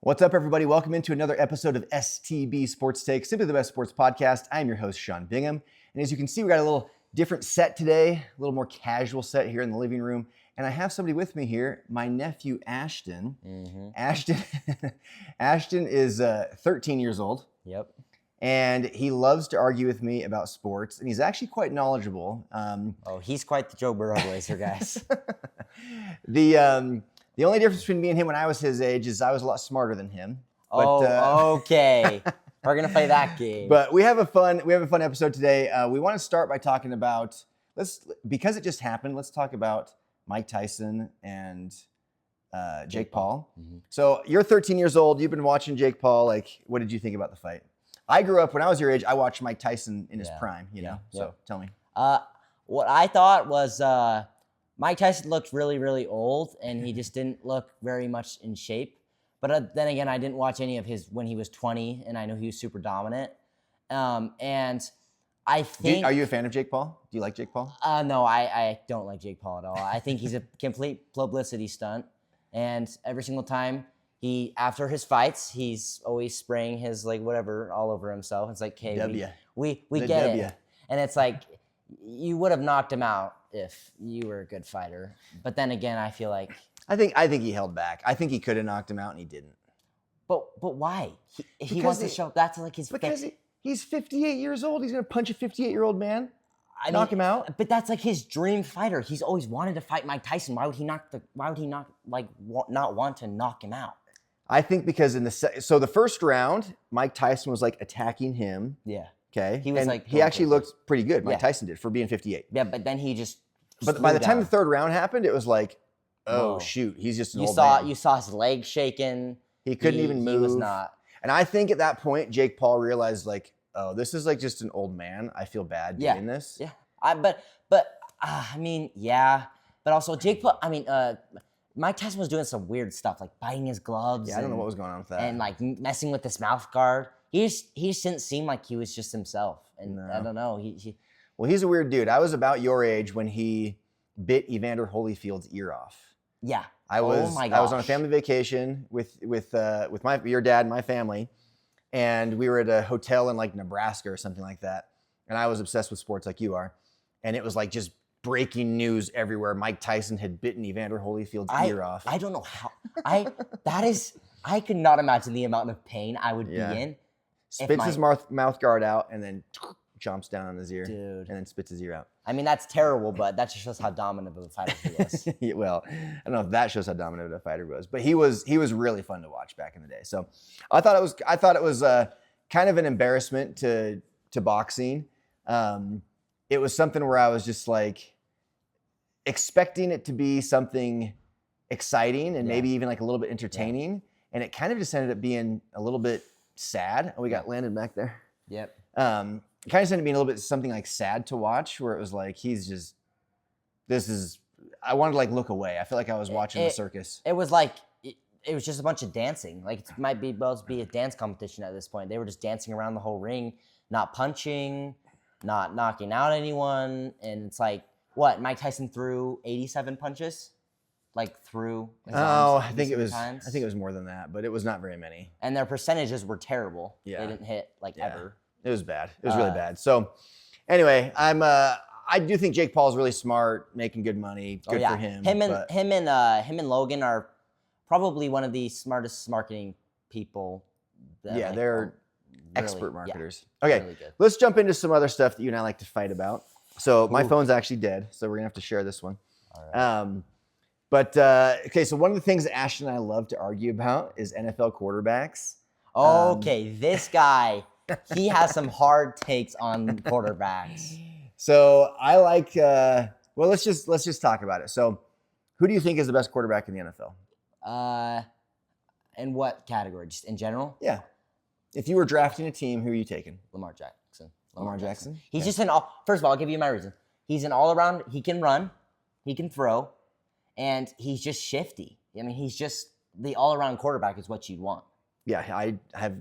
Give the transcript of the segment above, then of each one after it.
What's up, everybody? Welcome into another episode of STB Sports Take, simply the best sports podcast. I'm your host, Sean Bingham. And as you can see, we got a little different set today, a little more casual set here in the living room. And I have somebody with me here, my nephew, Ashton. Ashton is 13 years old. Yep. And he loves to argue with me about sports. And he's actually quite knowledgeable. He's quite the Joe Burrow blazer, guys. The only difference between me and him when I was his age is I was a lot smarter than him. Okay. We're gonna play that game. But we have a fun episode today. We want to start by talking about because it just happened. Let's talk about Mike Tyson and Jake Paul. Mm-hmm. So you're 13 years old. You've been watching Jake Paul. Like, what did you think about the fight? I grew up when I was your age. I watched Mike Tyson in his prime. You know. Yeah. So tell me. What I thought was Mike Tyson looked really, really old, and he just didn't look very much in shape. But then again, I didn't watch any of his when he was 20, and I know he was super dominant. And I think... Are you a fan of Jake Paul? Do you like Jake Paul? No, I don't like Jake Paul at all. I think he's a complete publicity stunt. And every single time after his fights, he's always spraying his, like, whatever all over himself. It's like, hey, we get it. And it's like, you would have knocked him out if you were a good fighter. But then again, I feel like... I think he held back. I think he could have knocked him out, and he didn't. But why? He wants to show that's like his... Because he's 58 years old. He's going to punch a 58-year-old man, knock him out. But that's like his dream fighter. He's always wanted to fight Mike Tyson. Why would he not want to knock him out? I think because so the first round, Mike Tyson was like attacking him. Yeah. Okay. He actually looked pretty good. Mike Tyson did for being 58. Yeah, but then he just... But by the time the third round happened, it was like, oh, shoot, he's just an old man. You saw his legs shaking. He couldn't even move. He was not. And I think at that point, Jake Paul realized, like, oh, this is like just an old man. I feel bad doing this. Yeah. But also Jake Paul, Mike Tyson was doing some weird stuff, like biting his gloves. Yeah, I don't know what was going on with that. And like messing with his mouth guard. He just didn't seem like he was just himself. And I don't know. Well, he's a weird dude. I was about your age when he bit Evander Holyfield's ear off. Yeah. I was on a family vacation with your dad and my family, and we were at a hotel in like Nebraska or something like that. And I was obsessed with sports like you are. And it was like just breaking news everywhere. Mike Tyson had bitten Evander Holyfield's ear off. I don't know how. I could not imagine the amount of pain I would be in. Spits his mouth guard out and then chomps down on his ear. Dude. And then spits his ear out. I mean, that's terrible, but that just shows how dominant of a fighter he was. Well, I don't know if that shows how dominant of a fighter he was, but he was really fun to watch back in the day. So I thought it was kind of an embarrassment to boxing. It was something where I was just like expecting it to be something exciting and maybe even like a little bit entertaining. And it kind of just ended up being a little bit sad. Oh, we got Landon back there. Yep. It kind of ended up being a little bit something like sad to watch, where it was like, I wanted to like look away. I feel like I was watching the circus. It was like, it was just a bunch of dancing. Like it might be a dance competition at this point. They were just dancing around the whole ring, not punching, not knocking out anyone. And it's like, what? Mike Tyson threw 87 punches? Like through his arms I think it was more than that, but it was not very many. And their percentages were terrible. Yeah. They didn't hit ever. It was bad. It was really bad. So anyway, I do think Jake Paul's really smart, making good money. Good for him. Him and Logan are probably one of the smartest marketing people. They're expert marketers. Yeah, okay, really good. Let's jump into some other stuff that you and I like to fight about. So my phone's actually dead, so we're gonna have to share this one. All right. So one of the things that Ashton and I love to argue about is NFL quarterbacks. Okay, this guy, he has some hard takes on quarterbacks. So I like. Let's just talk about it. So, who do you think is the best quarterback in the NFL? In what category? Just in general? Yeah. If you were drafting a team, who are you taking? Lamar Jackson. Lamar Jackson? He's just first of all, I'll give you my reason. He's an all-around, he can run, he can throw, and he's just shifty. I mean, he's just the all-around quarterback is what you'd want. Yeah, I have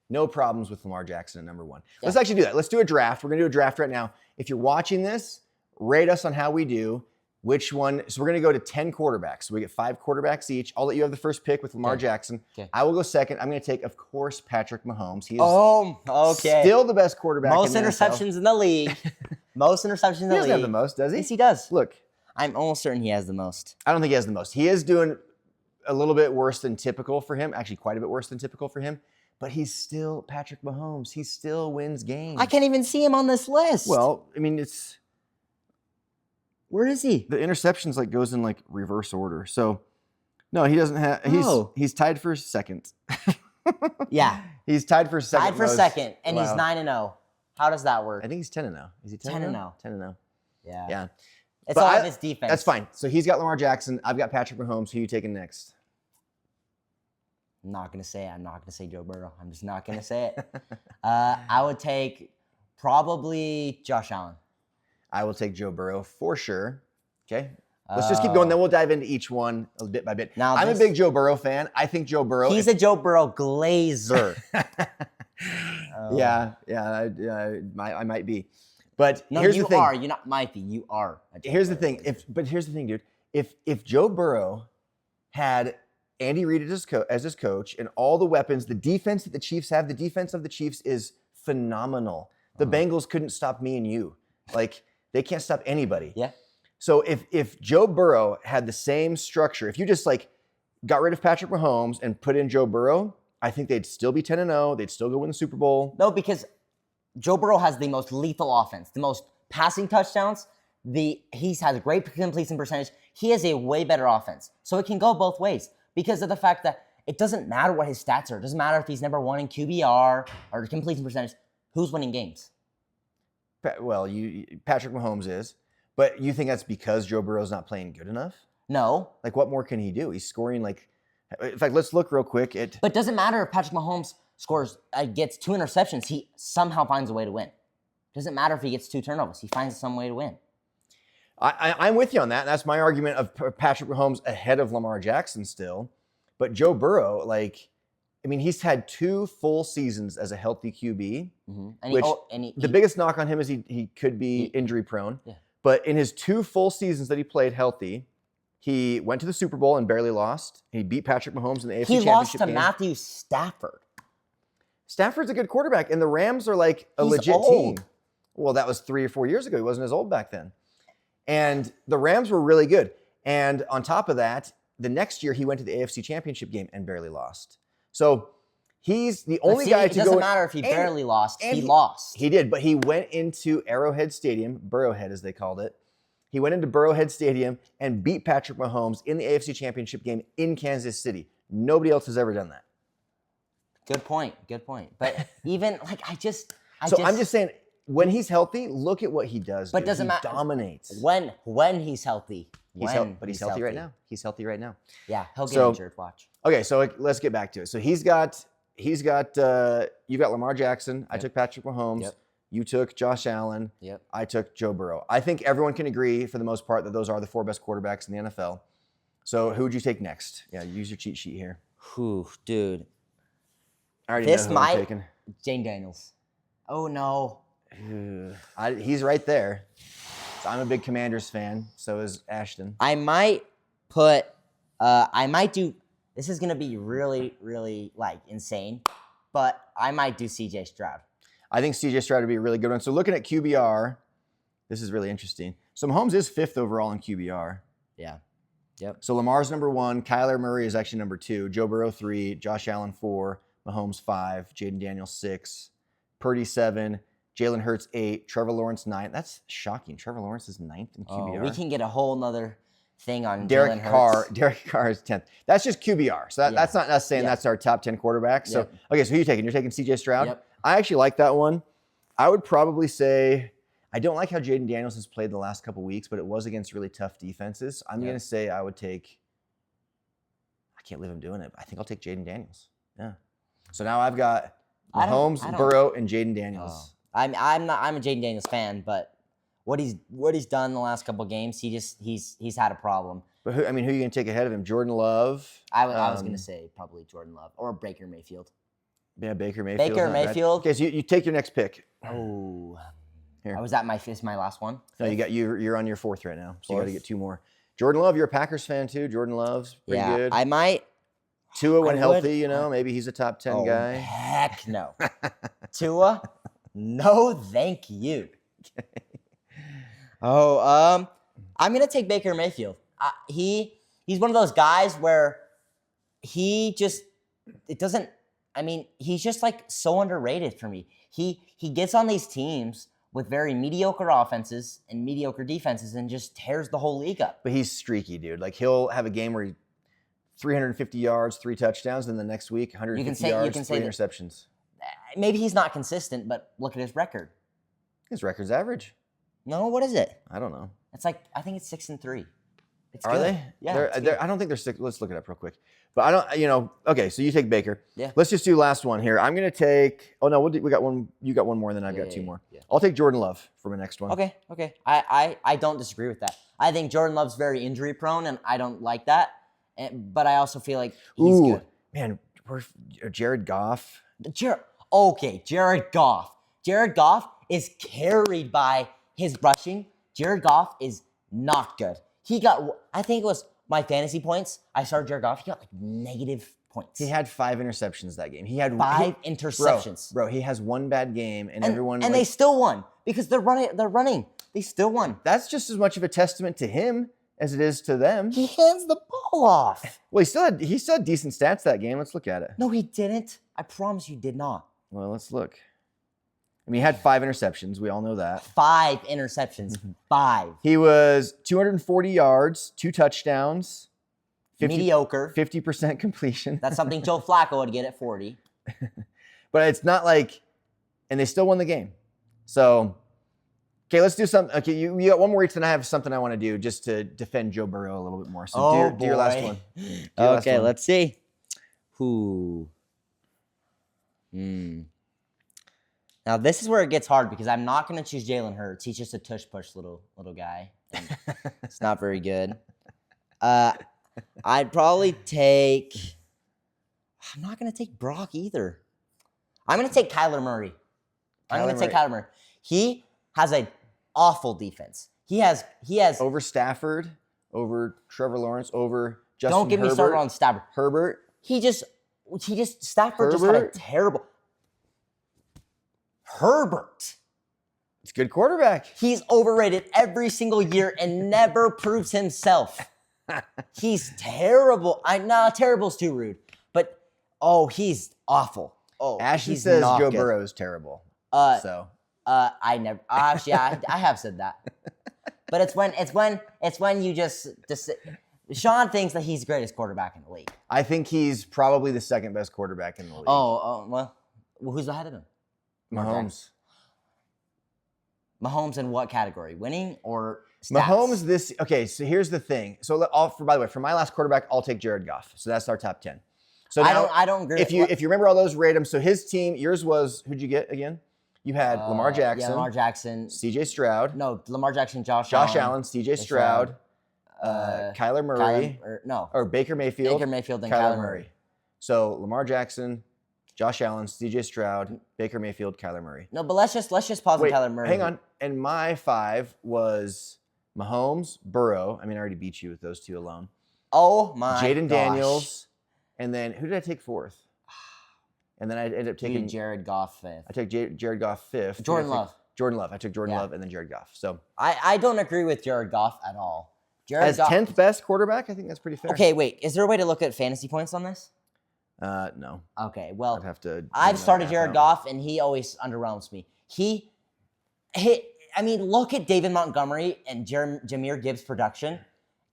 no problems with Lamar Jackson at number one. Yeah. Let's actually do that. Let's do a draft. We're going to do a draft right now. If you're watching this, rate us on how we do. which one. So we're going to go to 10 quarterbacks. So we get 5 quarterbacks each. I'll let you have the first pick with Lamar Jackson. Okay. I will go second. I'm going to take, of course, Patrick Mahomes. He is okay. still the best quarterback Most in the interceptions NFL. in the league. Most interceptions in the He doesn't league. have the most, does he? Yes, he does. Look. I'm almost certain he has the most. I don't think he has the most. He is doing a little bit worse than typical for him. Actually, quite a bit worse than typical for him. But he's still Patrick Mahomes. He still wins games. I can't even see him on this list. Well, I mean, it's... Where is he? The interceptions like goes in like reverse order. So, no, he doesn't have... He's tied for second. Yeah. He's tied for second. Tied for second, and he's 9-0. How does that work? I think he's 10-0. Is he 10-0? 10-0. 10-0. Yeah. Yeah. It's But all of his defense. That's fine. So he's got Lamar Jackson. I've got Patrick Mahomes. Who are you taking next? I'm not going to say it. I'm not going to say Joe Burrow. I'm just not going to say it. I would take probably Josh Allen. I will take Joe Burrow for sure. Okay. Let's just keep going. Then we'll dive into each one bit by bit. Now, I'm a big Joe Burrow fan. I think Joe Burrow. He's a Joe Burrow glazer. Yeah, I might be. But no, here's the thing. You are. You not might be. You are. Here's the thing. Here's the thing, dude. If Joe Burrow had Andy Reid as his coach and all the weapons, the defense that the Chiefs have, the defense of the Chiefs is phenomenal. The Bengals couldn't stop me and you. Like, they can't stop anybody. Yeah. So if Joe Burrow had the same structure, if you just like got rid of Patrick Mahomes and put in Joe Burrow, I think they'd still be 10-0. They'd still go win the Super Bowl. No, because Joe Burrow has the most lethal offense, the most passing touchdowns. He's has a great completion percentage. He has a way better offense. So it can go both ways because of the fact that it doesn't matter what his stats are. It doesn't matter if he's number 1 in QBR or completion percentage. Who's winning games? Well, Patrick Mahomes is. But you think that's because Joe Burrow's not playing good enough? No. Like, what more can he do? He's scoring like... In fact, let's look real quick at... But it doesn't matter if Patrick Mahomes gets 2 interceptions. He somehow finds a way to win. Doesn't matter if he gets 2 turnovers. He finds some way to win. I'm with you on that. That's my argument of Patrick Mahomes ahead of Lamar Jackson still. But Joe Burrow, like... I mean, he's had 2 full seasons as a healthy QB. Mm-hmm. The biggest knock on him is he could be injury prone. Yeah. But in his 2 full seasons that he played healthy, he went to the Super Bowl and barely lost. He beat Patrick Mahomes in the AFC Championship game. He lost to Matthew Stafford. Stafford's a good quarterback, and the Rams are like a legit team. Well, that was 3 or 4 years ago. He wasn't as old back then. And the Rams were really good. And on top of that, the next year he went to the AFC Championship game and barely lost. So he's the only guy to go. It doesn't matter if he barely lost. He lost. He did, but he went into Arrowhead Stadium, Burrowhead as they called it. He went into Burrowhead Stadium and beat Patrick Mahomes in the AFC Championship game in Kansas City. Nobody else has ever done that. Good point. But even like I'm just saying, when he's healthy, look at what he does. But doesn't matter. Dominates. When he's healthy. He's healthy right now. He's healthy right now. Yeah, he'll get injured. Watch. Okay, so let's get back to it. So you've got Lamar Jackson. Yep. I took Patrick Mahomes. Yep. You took Josh Allen. Yep. I took Joe Burrow. I think everyone can agree for the most part that those are the 4 best quarterbacks in the NFL. So who would you take next? Yeah, use your cheat sheet here. Whew, dude. I already know who I'm taking. Jane Daniels. Oh no. He's right there. So I'm a big Commanders fan. So is Ashton. I might do. This is gonna be really, really like insane, but I might do CJ Stroud. I think CJ Stroud would be a really good one. So looking at QBR, this is really interesting. So Mahomes is 5th overall in QBR. Yeah. Yep. So Lamar's number 1. Kyler Murray is actually number 2. Joe Burrow 3. Josh Allen 4. Mahomes 5. Jaden Daniels 6. Purdy 7. Jalen Hurts 8. Trevor Lawrence 9. That's shocking. Trevor Lawrence is 9th in QBR. We can get a whole nother thing on Derek Carr. Derek Carr is 10th. That's just QBR. So that's not us saying that's our top 10 quarterback. So okay, so who are you taking? You're taking CJ Stroud? Yep. I actually like that one. I would probably say I don't like how Jaden Daniels has played the last couple weeks, but it was against really tough defenses. I'm going to say I would take I can't believe I'm doing it. I think I'll take Jaden Daniels. Yeah. So now I've got Mahomes, Burrow, and Jaden Daniels. I'm a Jaden Daniels fan, but what he's done in the last couple of games, he's had a problem. But who are you going to take ahead of him? Jordan Love? I was going to say probably Jordan Love or Baker Mayfield. Yeah, Baker Mayfield. Baker Mayfield. Okay, so you take your next pick. Oh, Here. Was that my last one? No, you're on your fourth right now, so you got to Fourth. get 2 more. Jordan Love, you're a Packers fan too. Jordan Love's pretty good. I might. Tua when I healthy, would- maybe he's a top 10 guy. Heck no. Tua, no, thank you. I'm gonna take Baker Mayfield. He's one of those guys where he's just like so underrated for me. He gets on these teams with very mediocre offenses and mediocre defenses and just tears the whole league up. But he's streaky, dude. Like he'll have a game where he 350 yards, 3 touchdowns, and the next week 150 yards, 3 interceptions. Maybe he's not consistent, but look at his record. His record's average. No, what is it? I don't know. It's like I think it's 6-3. It's Are good. they? Yeah. I don't think they're 6. Let's look it up real quick. But I don't. Okay, so you take Baker. Yeah. Let's just do last one here. I'm gonna take. Oh no, we got one. You got one more, and then I've got 2 more. Yeah. I'll take Jordan Love for my next one. Okay. I don't disagree with that. I think Jordan Love's very injury prone, and I don't like that. But I also feel like he's good. Man, Jared Goff. Jared Goff. Jared Goff is carried by his rushing. Jared Goff is not good. He got, I think it was my fantasy points. I started Jared Goff. He got like negative points. He had 5 interceptions that game. He had 5 interceptions. Bro, he has 1 bad game, and everyone. And they still won because they're running. They still won. That's just as much of a testament to him as it is to them. He hands the ball off. Well, he still had decent stats that game. Let's look at it. No, he didn't. I promise you did not. Well, let's look. I mean, he had 5 interceptions. We all know that. 5 interceptions. 5. He was 240 yards, 2 touchdowns, Mediocre. 50% completion. That's something Joe Flacco would get at 40. But it's not like, and they still won the game. So, okay, let's do something. Okay, you got one more each, then I have something I want to do just to defend Joe Burrow a little bit more. So do your last one. Okay, let's see. Now this is where it gets hard because I'm not going to choose Jalen Hurts. He's just a tush push little guy. And it's not very good. I'd probably take. I'm not going to take Brock either. I'm going to take Kyler Murray. Kyler Murray. He has an awful defense. He has over Stafford, over Trevor Lawrence, over Justin Don't get me started on Stafford. Herbert. Stafford just had a terrible. Herbert. It's a good quarterback. He's overrated every single year and never proves himself. He's terrible. Terrible's too rude. But he's awful. Ashton he's says not Joe good. Burrow is terrible. I never actually I have said that. But it's when you just Sean thinks that he's the greatest quarterback in the league. I think he's probably the second best quarterback in the league. Well, who's ahead of him? Mahomes. Mahomes in what category? Winning or stats? Mahomes okay, so here's the thing. So by the way, for my last quarterback, I'll take Jared Goff. So that's our top 10. So now, I don't agree. If you remember all those, rate them. So his team, yours was, who'd you get again? You had Lamar Jackson. Yeah, Lamar Jackson. CJ Stroud. No, Lamar Jackson, Josh Allen, CJ Stroud. Kyler Murray. Or Baker Mayfield. And Kyler Murray. So Lamar Jackson, Josh Allen, CJ Stroud, Baker Mayfield, Kyler Murray. No, but let's just pause on Kyler Murray. Hang on. And my 5 was Mahomes, Burrow. I mean, I already beat you with those 2 alone. Oh my Jaden gosh. Daniels. And then who did I take 4th? And then I ended up taking Jared Goff 5th. I took Jared Goff 5th. Jordan Love. I took Jordan Love and then Jared Goff. So I don't agree with Jared Goff at all. As 10th best quarterback, I think that's pretty fair. Okay, wait. Is there a way to look at fantasy points on this? No. Okay, well, I'd have to. I've started Jared Goff, and he always underwhelms me. I mean, look at David Montgomery and Jahmyr Gibbs' production.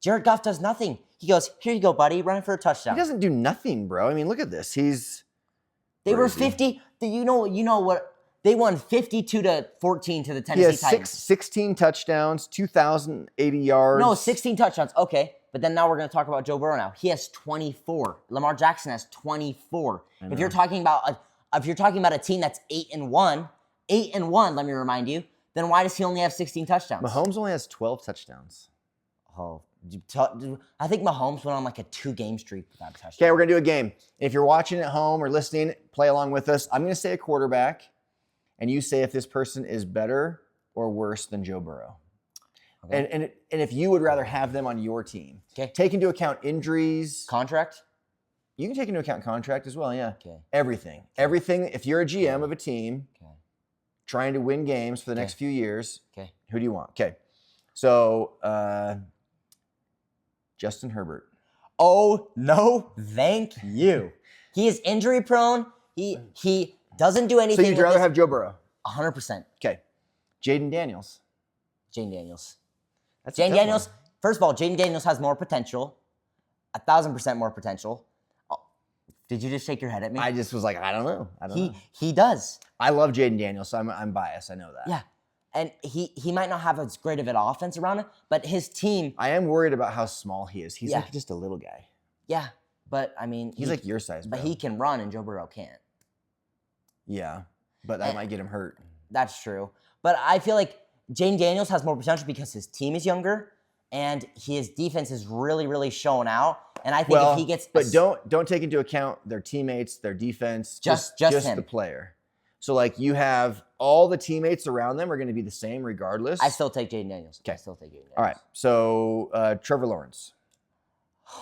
Jared Goff does nothing. He goes, "Here you go, buddy, running for a touchdown." He doesn't do nothing, bro. I mean, look at this. They were 50. You know what? They won 52-14 to the Tennessee Titans. He has 16 touchdowns, 2,080 yards. No, 16 touchdowns. Okay, but then now we're going to talk about Joe Burrow. Now he has 24. Lamar Jackson has 24. If you're talking about a team that's 8-1, let me remind you, then why does he only have 16 touchdowns? Mahomes only has 12 touchdowns. Oh, I think Mahomes went on like a 2-game streak without a touchdown. Okay, we're going to do a game. If you're watching at home or listening, play along with us. I'm going to say a quarterback, and you say if this person is better or worse than Joe Burrow? Okay. And if you would rather have them on your team, Okay. take into account injuries. Contract? You can take into account contract as well, yeah. Okay. Everything. Everything. If you're a GM of a team Okay. trying to win games for the next few years, Okay. who do you want? Okay. So, Justin Herbert. Oh, no, thank you. He is injury prone. He doesn't do anything. So you'd rather have Joe Burrow? 100%. Okay. Jaden Daniels. Jaden Daniels. That's a Jaden tough Daniels, one. first of all, Jaden Daniels has more potential. 1,000% more potential. Oh, did you just shake your head at me? I just was like, I don't know. He does. I love Jaden Daniels, so I'm biased. I know that. Yeah. And he might not have as great of an offense around him, but his team. I am worried about how small he is. He's Yeah. like just a little guy. Yeah. But I mean. He's like your size, bro. But he can run and Joe Burrow can't. Yeah. But that might get him hurt. That's true. But I feel like Jaden Daniels has more potential because his team is younger and his defense is really, really showing out. And I think if he gets. But don't take into account their teammates, their defense, just him. the player. So like you have all the teammates around them are going to be the same regardless. I still take Jaden Daniels. Okay. I still take Jaden Daniels. All right. So Trevor Lawrence.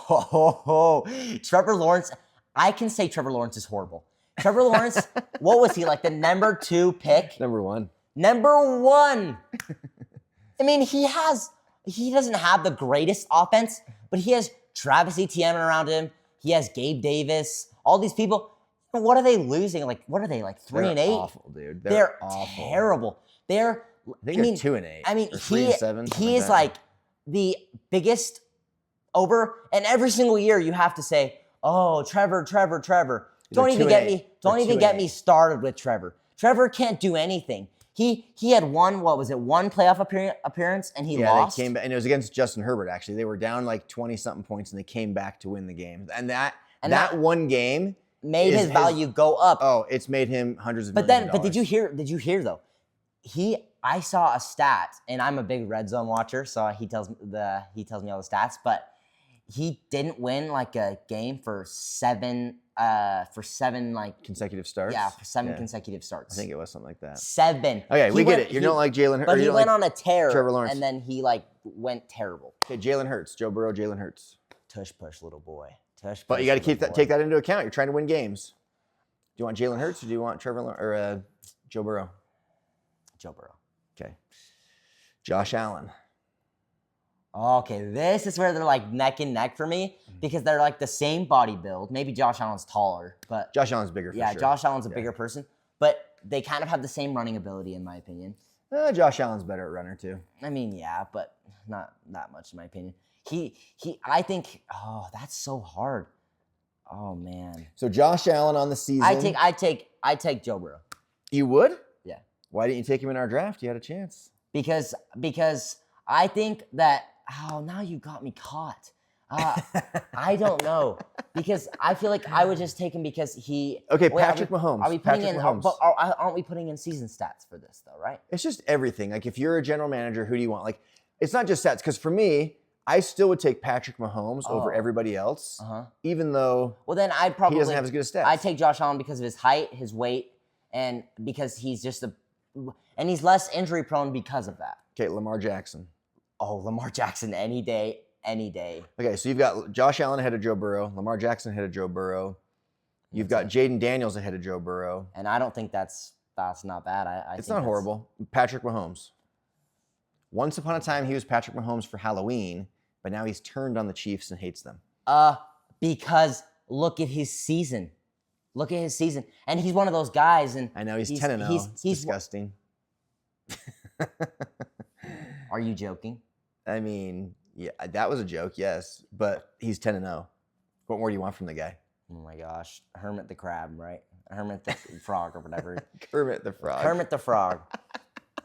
Oh, Trevor Lawrence. I can say Trevor Lawrence is horrible. Trevor Lawrence, what was he, like the number 2 pick? Number 1. Number 1. I mean, he doesn't have the greatest offense, but he has Travis Etienne around him. He has Gabe Davis, all these people. What are they losing? Like, what are they, like 3-8? They're awful, dude. They're awful. terrible. I think they're 2-8. I mean, or 3-7. he is like the biggest over, and every single year you have to say, "Oh, Trevor." Don't even get me started with Trevor. Trevor can't do anything. He had one playoff appearance and he lost. They came back, and it was against Justin Herbert. Actually, they were down like 20-something points, and they came back to win the game. And that one game made his value go up. Oh, it's made him hundreds of millions of dollars. But did you hear though? I saw a stat, and I'm a big red zone watcher, so he tells me all the stats, but he didn't win like a game for seven like consecutive starts. Yeah, for 7 consecutive starts. I think it was something like that. 7. Okay, we get it. You don't like Jalen Hurts, but he went on a tear. Trevor Lawrence, and then he like went terrible. Okay, Jalen Hurts, Joe Burrow, Jalen Hurts. Tush push, little boy. Tush. But you got to take that into account. You're trying to win games. Do you want Jalen Hurts or do you want Trevor or Joe Burrow? Joe Burrow. Okay. Josh Allen. Okay, this is where they're like neck and neck for me because they're like the same body build. Maybe Josh Allen's taller, but Josh Allen's bigger. For sure. Josh Allen's a bigger person, but they kind of have the same running ability in my opinion. Josh Allen's better at runner too. I mean, yeah, but not that much in my opinion. I think. Oh, that's so hard. Oh man. So Josh Allen on the season. I take Joe Burrow. You would? Yeah. Why didn't you take him in our draft? You had a chance. Because I think that. Oh, now you got me caught. I don't know because I feel like I would just take him because he. Okay, Patrick Mahomes. Are we putting Patrick in? Mahomes. But aren't we putting in season stats for this though? Right? It's just everything. Like if you're a general manager, who do you want? Like it's not just stats. Because for me, I still would take Patrick Mahomes over everybody else, even though. Well, then I'd probably he doesn't have as good a stats. I'd take Josh Allen because of his height, his weight, and because he's just and he's less injury prone because of that. Okay, Lamar Jackson. Oh, Lamar Jackson any day. Okay, so you've got Josh Allen ahead of Joe Burrow, Lamar Jackson ahead of Joe Burrow. You've got Jaden Daniels ahead of Joe Burrow. And I don't think that's not bad. It's not horrible. Patrick Mahomes. Once upon a time, he was Patrick Mahomes for Halloween, but now he's turned on the Chiefs and hates them. Because look at his season. And he's one of those guys. And I know, he's 10-0. It's disgusting. Are you joking? I mean, yeah, that was a joke, yes, but he's 10-0. What more do you want from the guy? Oh my gosh, Hermit the Crab, right? Hermit the Frog or whatever. Kermit the Frog. Kermit the Frog.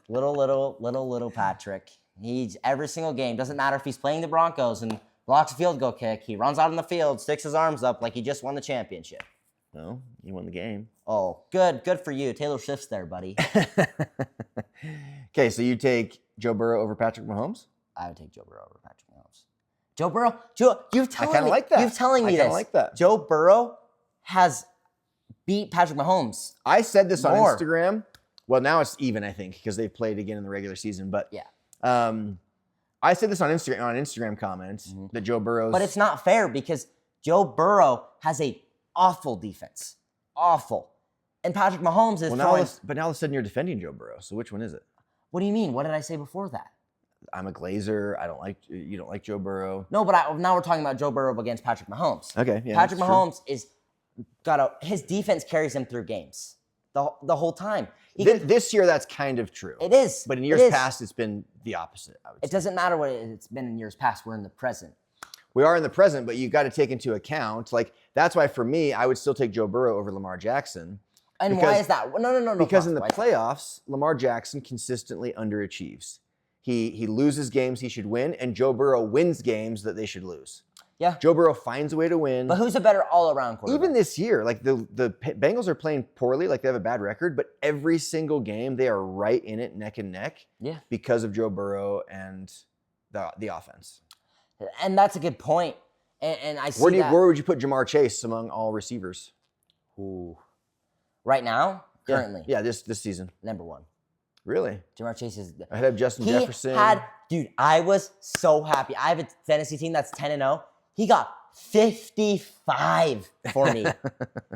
Little Patrick. He's every single game. Doesn't matter if he's playing the Broncos and blocks a field goal kick. He runs out on the field, sticks his arms up like he just won the championship. No, you won the game. Oh, good for you. Taylor Swift's there, buddy. Okay, so you take Joe Burrow over Patrick Mahomes? I would take Joe Burrow over Patrick Mahomes. Joe Burrow, you've telling me. I kind of like that. You've telling me I this. like that. Joe Burrow has beat Patrick Mahomes. I said this on Instagram. Well, now it's even, I think, because they've played again in the regular season. But Yeah. I said this on Instagram comments that Joe Burrow's. But it's not fair because Joe Burrow has a awful defense. Awful. And Patrick Mahomes is throwing. But now all of a sudden you're defending Joe Burrow. So which one is it? What do you mean? What did I say before that? I'm a Glazer. You don't like Joe Burrow. No, but now we're talking about Joe Burrow against Patrick Mahomes. Okay, yeah. Patrick Mahomes his defense carries him through games the whole time. This year, that's kind of true. It is. But in years past, it's been the opposite, I would say. It doesn't matter what it's been in years past. We're in the present. We are in the present, but you got to take into account, that's why for me, I would still take Joe Burrow over Lamar Jackson. And why is that? No. Because in the playoffs, Lamar Jackson consistently underachieves. He loses games he should win, and Joe Burrow wins games that they should lose. Yeah. Joe Burrow finds a way to win. But who's a better all-around quarterback? Even this year, the Bengals are playing poorly, they have a bad record, but every single game they are right in it, neck and neck. Yeah. Because of Joe Burrow and the offense. And that's a good point. And I see that. Where would you put Jamar Chase among all receivers? Ooh. Right now? Currently? Yeah, this season. Number one. Really? Jamar Chase is. Ahead of Justin Jefferson. Dude, I was so happy. I have a fantasy team that's 10-0. He got 55 for me.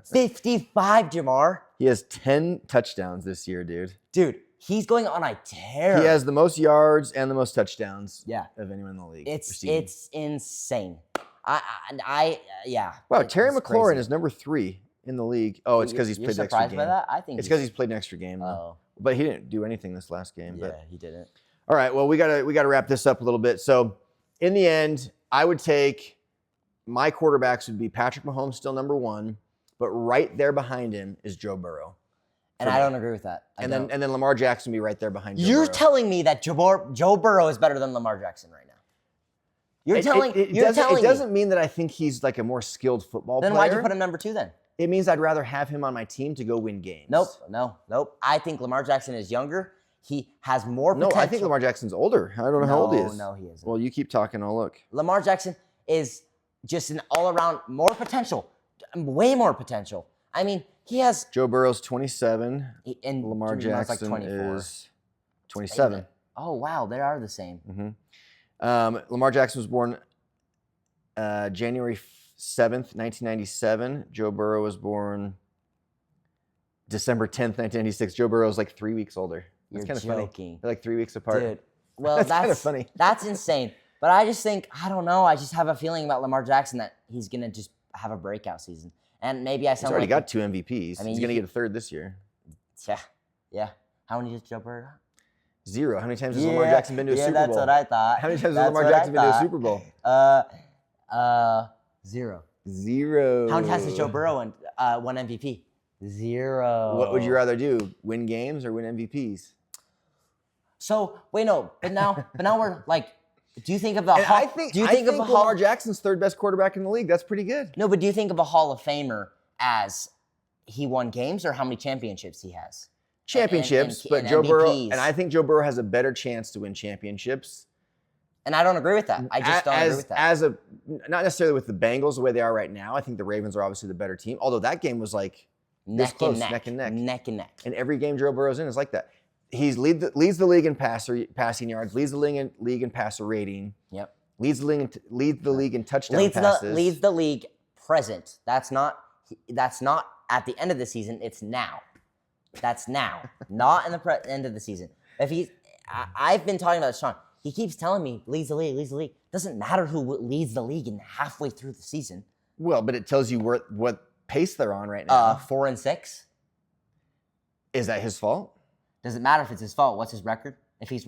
55, Jamar. He has 10 touchdowns this year, dude. Dude, he's going on a tear. He has the most yards and the most touchdowns of anyone in the league. It's insane. Yeah. Wow, Terry McLaurin is number 3 in the league. Oh, it's because he's played an extra game. Surprised by that? I think it's because he's played an extra game, though. Oh. But he didn't do anything this last game. Yeah, he didn't. All right, well, we gotta wrap this up a little bit. So, in the end, I would take my quarterbacks would be Patrick Mahomes, still number 1, but right there behind him is Joe Burrow. And I don't agree with that. And then Lamar Jackson would be right there behind Joe You're Burrow. telling me that Joe Burrow is better than Lamar Jackson right now. It doesn't mean that I think he's like a more skilled football player. Then why'd you put him number 2 then? It means I'd rather have him on my team to go win games. Nope. I think Lamar Jackson is younger. He has more potential. No, I think Lamar Jackson's older. I don't know how old he is. No, he isn't. Well, you keep talking. I'll look. Lamar Jackson is just an all-around more potential, way more potential. I mean, he has... Joe Burrow's 27, and Lamar Jackson like is 27. Oh, wow, they are the same. Mm-hmm. Lamar Jackson was born January 7th, 1997. Joe Burrow was born December 10th, 1996. Joe Burrow is like 3 weeks older. That's kind of funny. They're like 3 weeks apart. Dude, well, that's kind of funny. That's insane. But I just think, I don't know, I just have a feeling about Lamar Jackson that he's going to just have a breakout season. And maybe I sound He's already got 2 MVPs. I mean, he's going to get a 3rd this year. Yeah. How many did Joe Burrow got? 0. How many times has Lamar Jackson been to a Super Bowl? Yeah, that's what I thought. How many times has Lamar Jackson been to a Super Bowl? 0. 0. How many times has Joe Burrow won MVP? 0. What would you rather do? Win games or win MVPs? So wait, no, but now we're like, do you think of the? I think Lamar Jackson's 3rd best quarterback in the league. That's pretty good. No, but do you think of a Hall of Famer as he won games or how many championships he has? Championships, but Joe Burrow, and I think Joe Burrow has a better chance to win championships. And I don't agree with that. I just don't agree with that. Not necessarily with the Bengals the way they are right now. I think the Ravens are obviously the better team. Although that game was like neck and neck. And every game Joe Burrow's in is like that. He leads the league in passing yards, leads the league in passer rating. Yep. Leads the league in touchdown passes. Leads the league present. That's not at the end of the season. It's now. That's now, not in the end of the season. I've been talking about Sean. He keeps telling me leads the league. Doesn't matter who leads the league in halfway through the season. Well, but it tells you what pace they're on right now. 4-6. Is that his fault? Doesn't matter if it's his fault. What's his record?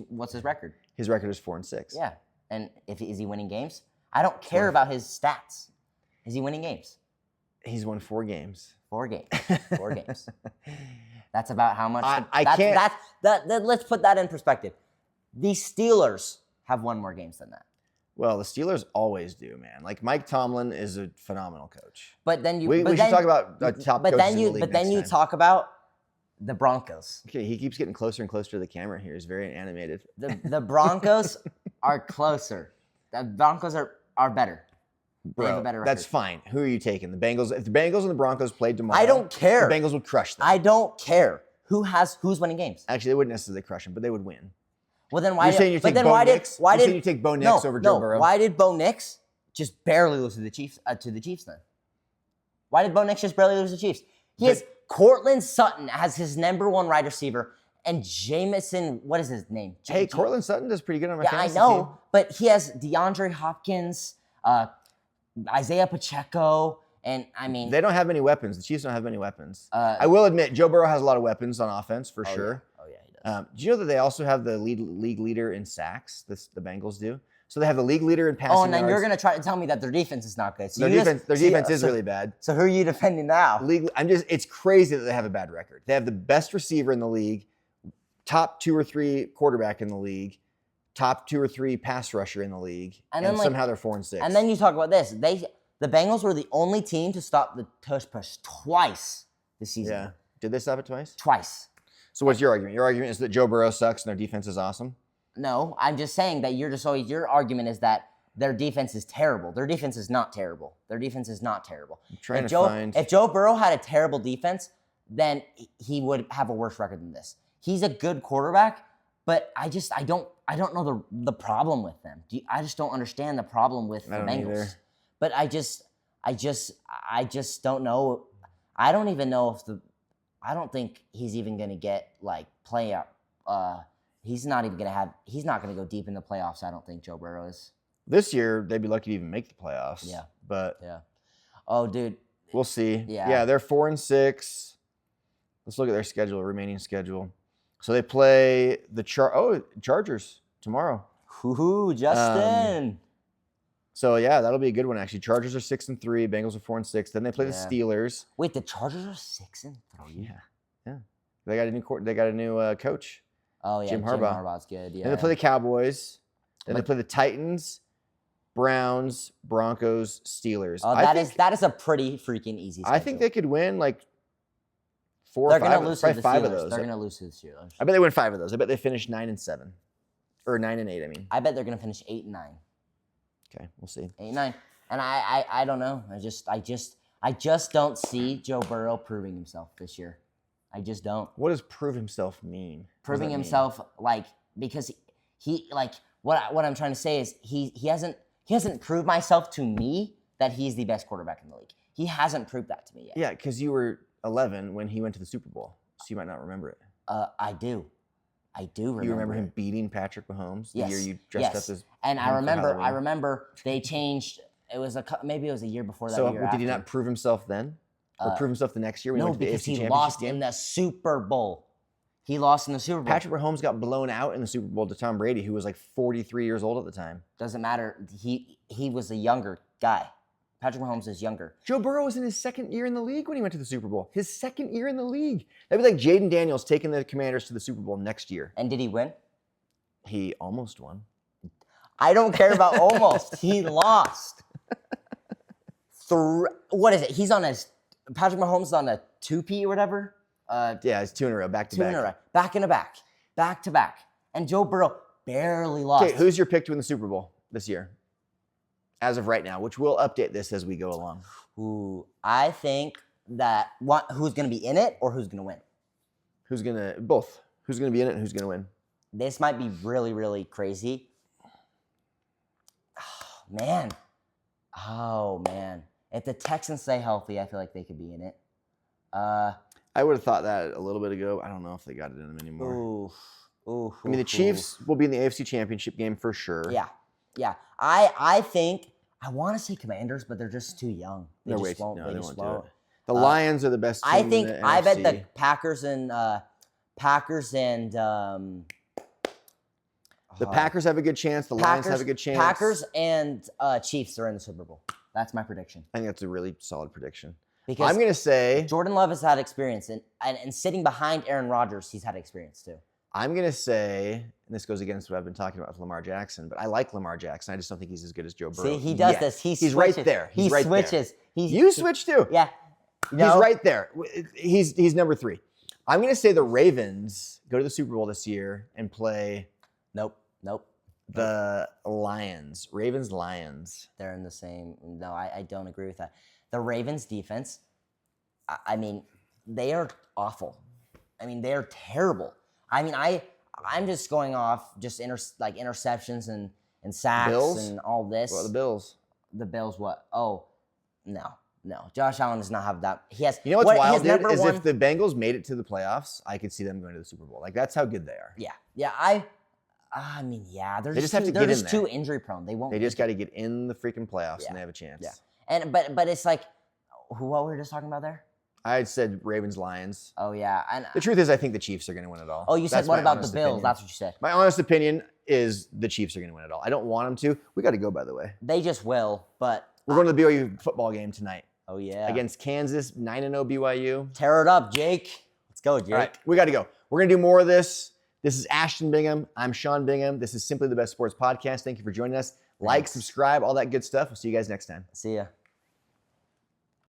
What's his record? His record is 4-6. Yeah, and is he winning games? I don't care about his stats. Is he winning games? He's won 4 games. 4 games. 4 games. That's about how much. Let's put that in perspective. The Steelers have won more games than that. Well, the Steelers always do, man. Like Mike Tomlin is a phenomenal coach. But then we should talk about top coaches in the league But then you talk about the Broncos. Okay, he keeps getting closer and closer to the camera here. He's very animated. The Broncos are closer. The Broncos are better. Bro, they have a better record. That's fine. Who are you taking? The Bengals? If the Bengals and the Broncos played tomorrow, I don't care. The Bengals would crush them. I don't care. who's winning games? Actually, they wouldn't necessarily crush him, but they would win. Well, then why? You're saying you take Bo Nix? Why did you take Bo Nix over Joe Burrow? Why did Bo Nix just barely lose to the Chiefs? Then, why did Bo Nix just barely lose to the Chiefs? He has Cortland Sutton as his number 1 wide receiver, and Jamison. What is his name? Hey, Cortland Sutton does pretty good on my fantasy I know, team. but he has DeAndre Hopkins, Isaiah Pacheco, and I mean They don't have many weapons. The Chiefs don't have many weapons. I will admit, Joe Burrow has a lot of weapons on offense for sure. Yeah. Oh yeah, he does. Do you know that they also have the league leader in sacks? The Bengals do. So they have the league leader in passing yards. And then you're gonna try to tell me that their defense is not good. So Their defense is really bad. So who are you defending now? It's crazy that they have a bad record. They have the best receiver in the league, top 2 or 3 quarterback in the league, top 2 or 3 pass rusher in the league, and somehow they're 4-6. And then you talk about this. The Bengals were the only team to stop the tush push twice this season. Yeah. Did they stop it twice? Twice. So what's your argument? Your argument is that Joe Burrow sucks and their defense is awesome? No, I'm just saying that your argument is that their defense is terrible. Their defense is not terrible. If Joe Burrow had a terrible defense, then he would have a worse record than this. He's a good quarterback, but I don't know the problem with them. I just don't understand the problem with the Bengals. Either. But I just don't know. I don't even know I don't think he's even gonna get playoff. He's not gonna go deep in the playoffs. I don't think Joe Burrow is. This year, they'd be lucky to even make the playoffs. Yeah. But yeah. Oh, dude. We'll see. Yeah. They're 4-6. Let's look at their remaining schedule. So they play the Chargers tomorrow. Ooh, Justin. So yeah, that'll be a good one actually. Chargers are 6-3, Bengals are 4-6. Then they play the Steelers. Wait, the Chargers are 6-3. Yeah. They got a new coach. Oh yeah, Jim Harbaugh. Harbaugh's good. Yeah. Then they play the Cowboys. Then they play the Titans, Browns, Broncos, Steelers. Oh, that is a pretty freaking easy schedule. I think they could win 4 or 5. Gonna lose to the 5 of Steelers. those. They're gonna lose to the Steelers. I bet they win 5 of those. I bet they finish 9-7, or 9-8. I mean. I bet they're gonna finish 8-9. Okay, we'll see. 8-9, and I don't know. I just don't see Joe Burrow proving himself this year. I just don't. What does prove himself mean? Proving himself because he what I'm trying to say is he hasn't proved myself to me that he's the best quarterback in the league. He hasn't proved that to me yet. Yeah, because you were 11 when he went to the Super Bowl, so you might not remember it. I do remember. You remember him beating Patrick Mahomes the year you dressed up as. And I remember they changed. It was maybe it was a year before that. So year did he not prove himself then, or prove himself the next year when he went to the AFC because he Championship lost game? in the Super Bowl. He lost in the Super Bowl. Patrick Mahomes got blown out in the Super Bowl to Tom Brady, who was 43 years old at the time. Doesn't matter. He was a younger guy. Patrick Mahomes is younger. Joe Burrow was in his second year in the league when he went to the Super Bowl. His second year in the league. That'd be like Jaden Daniels taking the Commanders to the Super Bowl next year. And did he win? He almost won. I don't care about almost. He lost. What is it? Patrick Mahomes is on a 2P or whatever. Yeah, it's 2 in a row, back to back. 2 in a row, back to back. And Joe Burrow barely lost. Okay, who's your pick to win the Super Bowl this year? As of right now, which we'll update this as we go along. Ooh, I think that who's going to be in it or who's going to win? Both. Who's going to be in it and who's going to win? This might be really, really crazy. Oh, man. If the Texans stay healthy, I feel like they could be in it. I would have thought that a little bit ago. I don't know if they got it in them anymore. I mean, the Chiefs will be in the AFC Championship game for sure. Yeah. I think I want to say Commanders, but they're just too young. They won't do it. The Lions are the best team in the NFC. I bet the Packers and the Packers have a good chance. The Lions have a good chance. Packers and Chiefs are in the Super Bowl. That's my prediction. I think that's a really solid prediction. Because I'm going to say Jordan Love has had experience, and sitting behind Aaron Rodgers, he's had experience too. I'm going to say, and this goes against what I've been talking about with Lamar Jackson, but I like Lamar Jackson. I just don't think he's as good as Joe Burrow. See, he does this. He's right there. He switches. You switch too. Yeah. He's right there. He's number 3. I'm going to say the Ravens go to the Super Bowl this year and play. Nope. The Lions. Ravens-Lions. They're in the same. No, I don't agree with that. The Ravens defense, I mean, they are awful. I mean, they're terrible. I mean, I'm just going off just interceptions and sacks Bills? and all this. Well, the Bills. The Bills, what? Oh, no. Josh Allen does not have that. He has. You know what's wild, his dude, is if the Bengals made it to the playoffs, I could see them going to the Super Bowl. Like, that's how good they are. Yeah. I mean, yeah. They just have to get in there. They're just too injury prone. They won't. They just got to get in the freaking playoffs and they have a chance. Yeah. And but it's like, what we were just talking about there? I had said Ravens, Lions. Oh yeah. And The truth is, I think the Chiefs are going to win it all. oh, you said That's what my about the honest Bills? opinion. That's what you said. My honest opinion is the Chiefs are going to win it all. I don't want them to. We got to go, by the way. They just will. But We're going to the BYU football game tonight. oh yeah. Against Kansas, 9-0 BYU. Tear it up, Jake. Let's go, Jake. All right, we got to go. We're going to do more of this. This is Ashton Bingham. I'm Sean Bingham. This is Simply the Best Sports Podcast. Thank you for joining us. Like, subscribe, all that good stuff. We'll see you guys next time. See ya.